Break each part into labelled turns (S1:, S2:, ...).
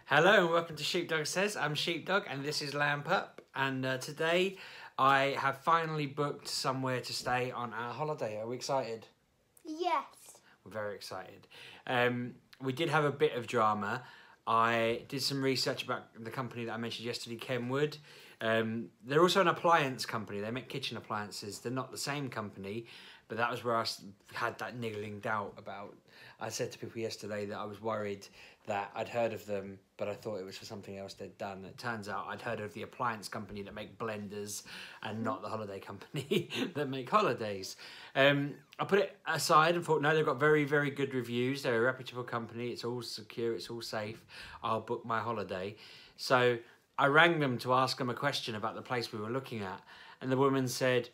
S1: Hello and welcome to Sheepdog Says. I'm Sheepdog and this is Lamb Pup. And today I have finally booked somewhere to stay on our holiday. Are we excited?
S2: Yes.
S1: We're very excited. We did have a bit of drama. I did some research about the company that I mentioned yesterday, Kenwood. They're also an appliance company. They make kitchen appliances. They're not the same company, but that was where I had that niggling doubt about. I said to people yesterday that I was worried that I'd heard of them, but I thought it was for something else they'd done. It turns out I'd heard of the appliance company that make blenders and not the holiday company that make holidays. I put it aside and thought, no, they've got very, very good reviews. They're a reputable company. It's all secure. It's all safe. I'll book my holiday. So I rang them to ask them a question about the place we were looking at. And the woman said,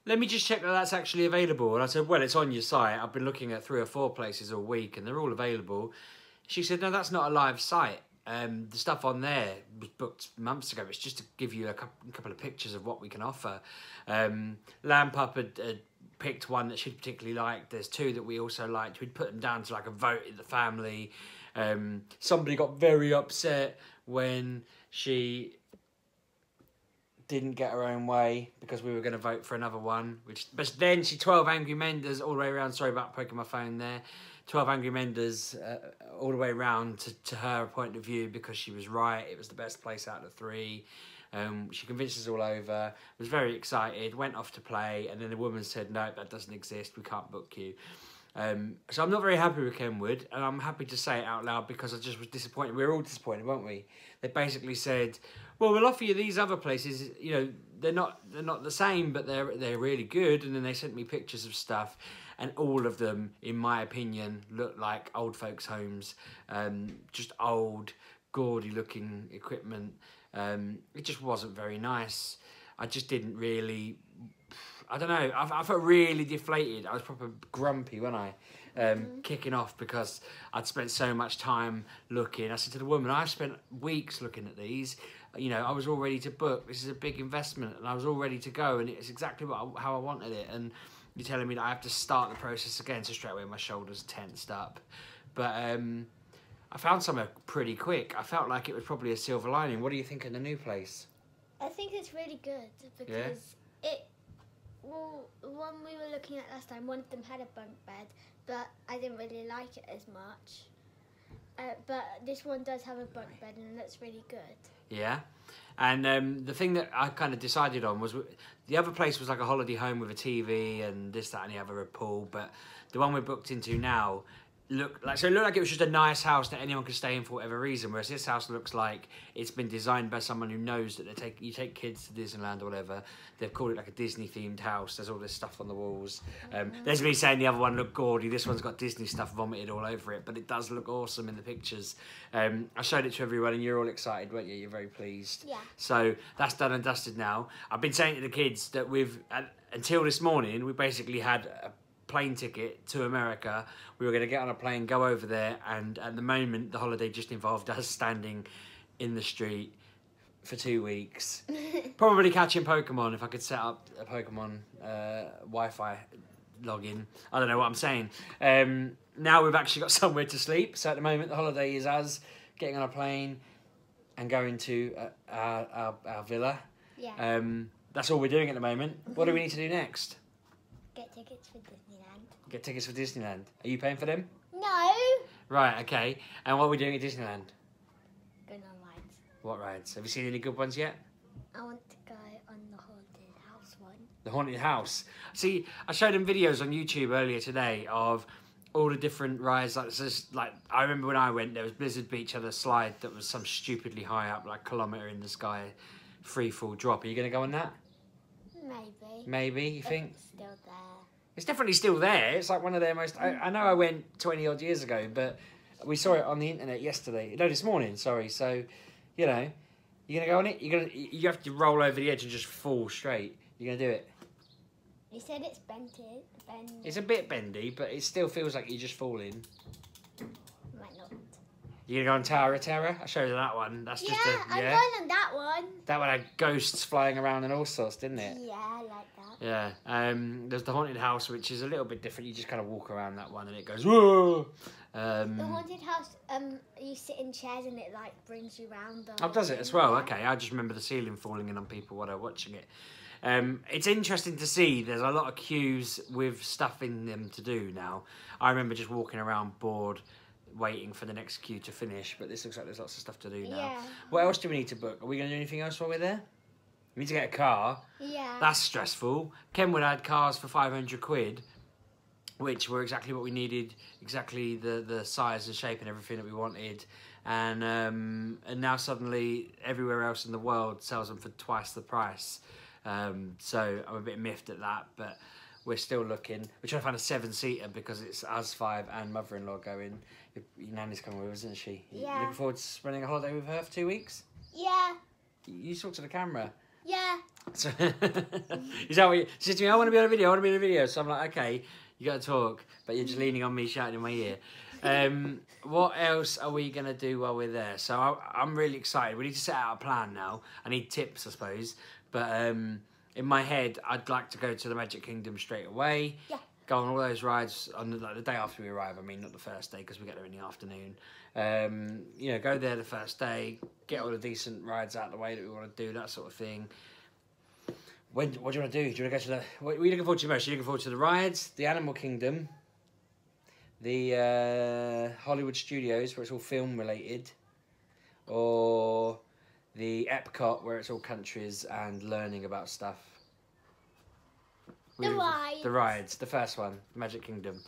S1: let me just check that that's actually available. And I said, well, it's on your site. I've been looking at 3 or 4 places all week and they're all available. She said, no, that's not a live site. The stuff on there was booked months ago. It's just to give you a couple of pictures of what we can offer. Lamb Pup had picked one that she particularly liked. There's 2 that we also liked. We'd put them down to like a vote in the family. Somebody got very upset when she didn't get her own way because we were going to vote for another one. But then she 12 Angry Menders all the way around. Sorry about poking my phone there. 12 Angry Menders all the way around to her point of view because she was right. It was the best place out of the 3. She convinced us all over. Was very excited. Went off to play, and then the woman said, "No, that doesn't exist. We can't book you." So I'm not very happy with Kenwood, and I'm happy to say it out loud because I just was disappointed. We were all disappointed, weren't we? They basically said, well, we'll offer you these other places. You know, they're not the same, but they're really good. And then they sent me pictures of stuff, and all of them, in my opinion, looked like old folks' homes. Just old, gaudy-looking equipment. It just wasn't very nice. I just didn't really. I don't know. I felt really deflated. I was proper grumpy, wasn't I? Kicking off because I'd spent so much time looking. I said to the woman, I've spent weeks looking at these. You know, I was all ready to book. This is a big investment, and I was all ready to go, and it's exactly how I wanted it. And you're telling me that I have to start the process again, so straight away my shoulders tensed up. But I found somewhere pretty quick. I felt like it was probably a silver lining. What do you think of the new place?
S2: I think it's really good because well, the one we were looking at last time, one of them had a bunk bed, but I didn't really like it as much. But this one does have a bunk bed, and that's really good.
S1: Yeah, and the thing that I kind of decided on was the other place was like a holiday home with a TV and this, that, and the other, a pool. But the one we're booked into now it looked like it was just a nice house that anyone could stay in for whatever reason. Whereas this house looks like it's been designed by someone who knows that you take kids to Disneyland or whatever. They've called it like a Disney themed house. There's all this stuff on the walls. There's me saying the other one looked gaudy. This one's got Disney stuff vomited all over it, but it does look awesome in the pictures. I showed it to everyone, and you're all excited, weren't you? You're very pleased.
S2: Yeah.
S1: So that's done and dusted now. I've been saying to the kids that until this morning, we basically had a plane ticket to America. We were going to get on a plane, go over there, and at the moment the holiday just involved us standing in the street for 2 weeks, probably catching Pokemon if I could set up a Pokemon Wi-Fi login. I don't know what I'm saying. Now we've actually got somewhere to sleep, so at the moment the holiday is us getting on a plane and going to our villa.
S2: Yeah.
S1: That's all we're doing at the moment. What do we need to do next?
S2: Get tickets for Disneyland.
S1: Get tickets for Disneyland. Are you paying for them?
S2: No.
S1: Right, okay. And what are we doing at Disneyland?
S2: Going on rides.
S1: What rides? Have you seen any good ones yet?
S2: I want to go on the haunted house one.
S1: The haunted house. See, I showed them videos on YouTube earlier today of all the different rides. Like I remember when I went, there was Blizzard Beach had a slide that was some stupidly high up, like kilometre in the sky, free fall drop. Are you going to go on that?
S2: Maybe.
S1: Maybe, you think?
S2: It's still there.
S1: It's definitely still there. It's like one of their most... I know I went 20 odd years ago, but we saw it on the internet yesterday. No, this morning, sorry. So, you know, you're going to go on it? You have to roll over the edge and just fall straight. You're going to do it?
S2: You said it's bendy.
S1: It's a bit bendy, but it still feels like you're just falling.
S2: Might not.
S1: You're going to go on Tower of Terror? I showed you that one. That's just
S2: I'm going on that one.
S1: That one had ghosts flying around and all sorts, didn't it?
S2: Yeah, I like that.
S1: Yeah. There's the haunted house, which is a little bit different. You just kind of walk around that one and it goes, whoa!
S2: The haunted house, you sit in chairs and it like brings you round.
S1: Oh, does it as well? Okay, I just remember the ceiling falling in on people while they were watching it. It's interesting to see. There's a lot of queues with stuff in them to do now. I remember just walking around bored, waiting for the next queue to finish. But this looks like there's lots of stuff to do now.
S2: Yeah.
S1: What else do we need to book? Are we going to do anything else while we're there? We need to get a car.
S2: Yeah.
S1: That's stressful. Kenwood had cars for 500 quid, which were exactly what we needed, exactly the size and shape and everything that we wanted. And now suddenly everywhere else in the world sells them for twice the price. So I'm a bit miffed at that, but we're still looking. We're trying to find a 7-seater because it's us 5 and mother-in-law going. Your nanny's coming with us, isn't she?
S2: Yeah.
S1: You looking forward to spending a holiday with her for 2 weeks?
S2: Yeah.
S1: You talk to the camera.
S2: Yeah.
S1: So, is that what you... She said to me, I want to be on a video, I want to be in a video. So I'm like, okay, you got to talk, but you're just leaning on me, shouting in my ear. What else are we going to do while we're there? So I'm really excited. We need to set out a plan now. I need tips, I suppose. But in my head, I'd like to go to the Magic Kingdom straight away. Yeah. Go on all those rides on the day after we arrive. I mean, not the first day because we get there in the afternoon. You know, go there the first day, get all the decent rides out of the way that we want to do, that sort of thing. What do you want to do? Do you want to go to the... What are you looking forward to most? Are you looking forward to the rides, the Animal Kingdom, the Hollywood Studios, where it's all film related, or the Epcot, where it's all countries and learning about stuff?
S2: The rides.
S1: The rides, the first one, Magic Kingdom.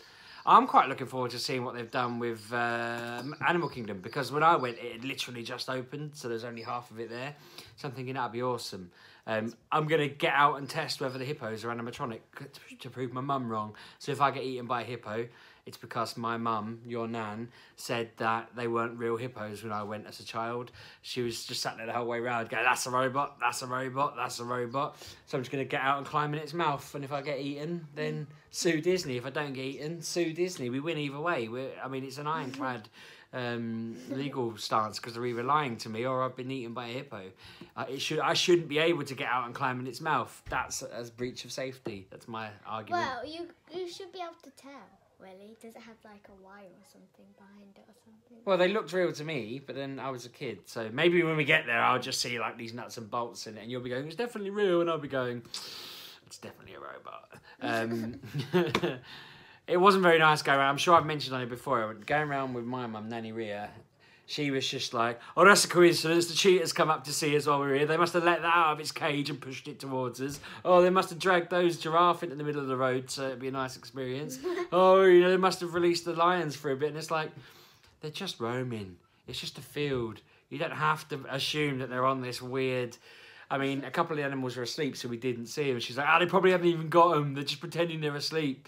S1: I'm quite looking forward to seeing what they've done with Animal Kingdom, because when I went, it had literally just opened, so there's only half of it there. So I'm thinking that'd be awesome. I'm going to get out and test whether the hippos are animatronic to prove my mum wrong. So if I get eaten by a hippo, it's because my mum, your nan, said that they weren't real hippos when I went as a child. She was just sat there the whole way round going, that's a robot, that's a robot, that's a robot. So I'm just going to get out and climb in its mouth. And if I get eaten, then sue Disney. If I don't get eaten, sue Disney. We win either way. I mean, it's an ironclad legal stance because they're either lying to me or I've been eaten by a hippo. I shouldn't be able to get out and climb in its mouth. That's a breach of safety. That's my argument.
S2: Well, you should be able to tell. Really? Does it have like a wire or something behind it or something?
S1: Well, they looked real to me, but then I was a kid. So maybe when we get there, I'll just see like these nuts and bolts in it, and you'll be going, it's definitely real, and I'll be going, it's definitely a robot. It wasn't very nice going around. I'm sure I've mentioned on it before. Going around with my mum, Nanny Rhea, she was just like, oh, that's a coincidence. The cheetahs come up to see us while we're here. They must have let that out of its cage and pushed it towards us. Oh, they must have dragged those giraffe into the middle of the road so it'd be a nice experience. Oh, you know, they must have released the lions for a bit. And it's like, they're just roaming. It's just a field. You don't have to assume that they're on this weird... I mean, a couple of the animals were asleep, so we didn't see them. She's like, oh, they probably haven't even got them. They're just pretending they're asleep.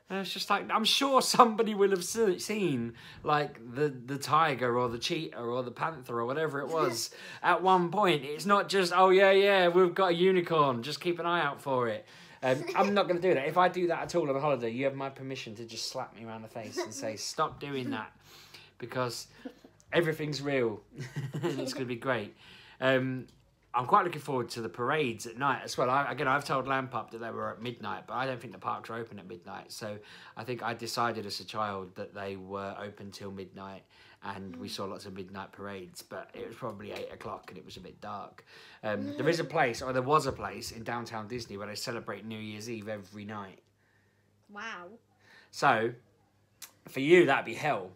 S1: And it's just like, I'm sure somebody will have seen, like, the tiger or the cheetah or the panther or whatever it was at one point. It's not just, oh, yeah, we've got a unicorn. Just keep an eye out for it. I'm not going to do that. If I do that at all on holiday, you have my permission to just slap me around the face and say, stop doing that. Because everything's real. It's going to be great. I'm quite looking forward to the parades at night as well. I've told Lampup that they were at midnight, but I don't think the parks are open at midnight. So I think I decided as a child that they were open till midnight, and we saw lots of midnight parades, but it was probably 8 o'clock and it was a bit dark. There was a place in downtown Disney where they celebrate New Year's Eve every night.
S2: Wow.
S1: So, for you, that'd be hell.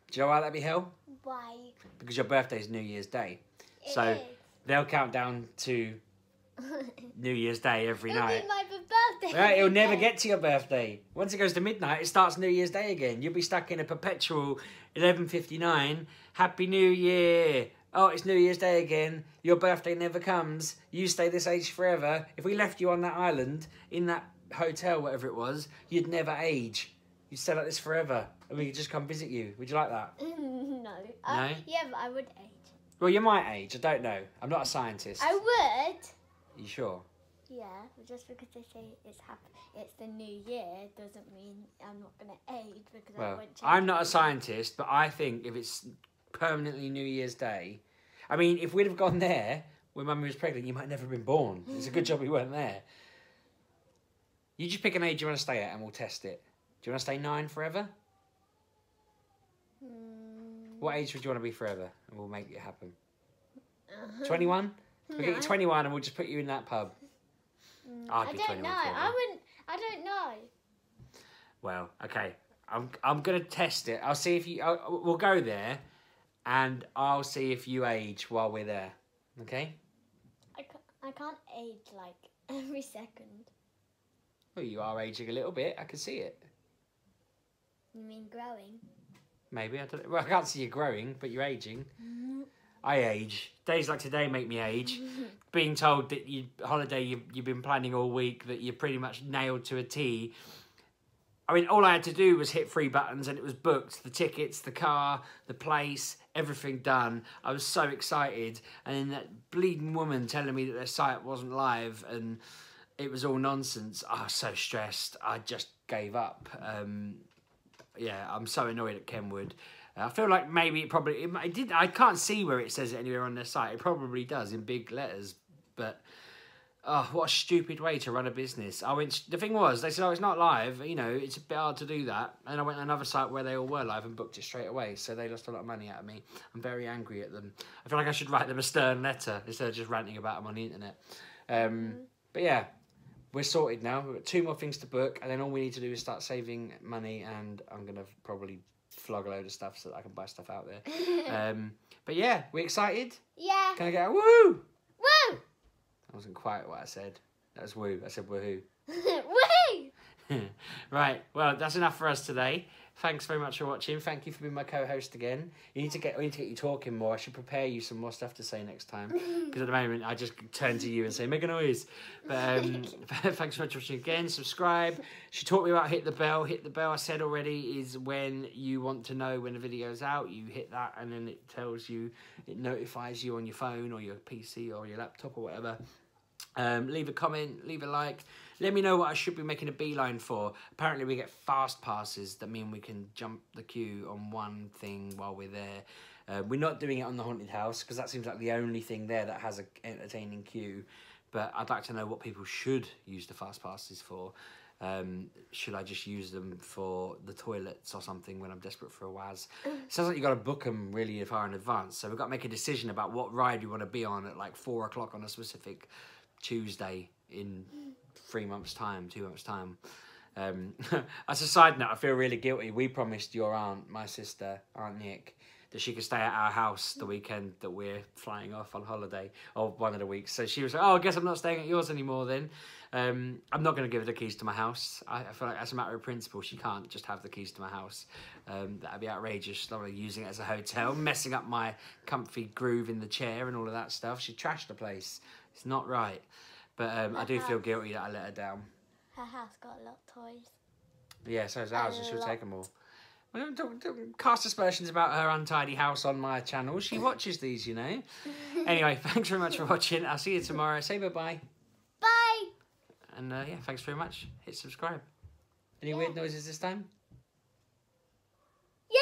S1: Do you know why that'd be hell?
S2: Why?
S1: Because your birthday's New Year's Day.
S2: It is.
S1: They'll count down to New Year's Day every night.
S2: It'll be my birthday.
S1: Right, it'll never get to your birthday. Once it goes to midnight, it starts New Year's Day again. You'll be stuck in a perpetual 11:59. Happy New Year. Oh, it's New Year's Day again. Your birthday never comes. You stay this age forever. If we left you on that island, in that hotel, whatever it was, you'd never age. You'd stay like this forever. And we could just come visit you. Would you like that?
S2: No.
S1: No?
S2: Yeah, but I would age.
S1: Well, you might age. I don't know. I'm not a scientist.
S2: I would.
S1: Are you sure?
S2: Yeah, but just because they say it's the new year doesn't mean I'm not going to age because I won't change.
S1: I'm not a scientist, but I think if it's permanently New Year's Day... I mean, if we'd have gone there when Mummy was pregnant, you might never have been born. It's a good job we weren't there. You just pick an age you want to stay at and we'll test it. Do you want to stay 9 forever? What age would you want to be forever? And we'll make it happen. 21? We'll get you 21 and we'll just put you in that pub.
S2: I don't know. I don't know.
S1: Well, okay. I'm going to test it. I'll see if you... we'll go there and I'll see if you age while we're there. Okay?
S2: I can't age, like, every second.
S1: Well, you are aging a little bit. I can see it.
S2: You mean growing?
S1: Maybe. I don't. Well, I can't see you growing, but you're aging. I age. Days like today make me age. Being told that you've been planning all week, that you're pretty much nailed to a T. I mean, all I had to do was hit 3 buttons and it was booked. The tickets, the car, the place, everything done. I was so excited. And then that bleeding woman telling me that their site wasn't live and it was all nonsense. I was so stressed. I just gave up. Yeah, I'm so annoyed at Kenwood. I feel like maybe it did. I can't see where it says it anywhere on their site. It probably does in big letters, but oh, what a stupid way to run a business. The thing was, they said, oh, it's not live. You know, it's a bit hard to do that. And I went to another site where they all were live and booked it straight away. So they lost a lot of money out of me. I'm very angry at them. I feel like I should write them a stern letter instead of just ranting about them on the internet. But yeah. We're sorted now. We've got 2 more things to book, and then all we need to do is start saving money, and I'm going to probably flog a load of stuff so that I can buy stuff out there. But yeah, we excited?
S2: Yeah.
S1: Can I get a woo?
S2: Woo!
S1: That wasn't quite what I said. That was woo. I said woohoo.
S2: Woohoo!
S1: Right, well, that's enough for us today. Thanks very much for watching. Thank you for being my co-host again. We need to get you talking more. I should prepare you some more stuff to say next time. Because at the moment, I just turn to you and say, make a noise. But thanks so much for watching again. Subscribe. She taught me about hit the bell. Hit the bell, I said already, is when you want to know when the video's out. You hit that and then it tells you, it notifies you on your phone or your PC or your laptop or whatever. Leave a comment, leave a like. Let me know what I should be making a beeline for. Apparently we get fast passes that mean we can jump the queue on one thing while we're there. We're not doing it on the haunted house because that seems like the only thing there that has an entertaining queue. But I'd like to know what people should use the fast passes for. Should I just use them for the toilets or something when I'm desperate for a waz? Sounds like you've got to book them really far in advance. So we've got to make a decision about what ride we want to be on at like 4 o'clock on a specific Tuesday in 3 months' time, 2 months' time. As a side note, I feel really guilty. We promised your aunt, my sister, Aunt Nick, that she could stay at our house the weekend that we're flying off on holiday, or one of the weeks. So she was like, oh, I guess I'm not staying at yours anymore then. I'm not going to give her the keys to my house. I feel like as a matter of principle, she can't just have the keys to my house. That'd be outrageous. Not really using it as a hotel, messing up my comfy groove in the chair and all of that stuff. She trashed the place. It's not right. But I do feel guilty that I let her down.
S2: Her house got a lot of toys.
S1: Yeah, so is ours, and she'll take them all. Well, don't cast aspersions about her untidy house on my channel. She watches these, you know. Anyway, thanks very much for watching. I'll see you tomorrow. Say bye-bye.
S2: Bye!
S1: And yeah, thanks very much. Hit subscribe. Any weird noises this time?
S2: Yay!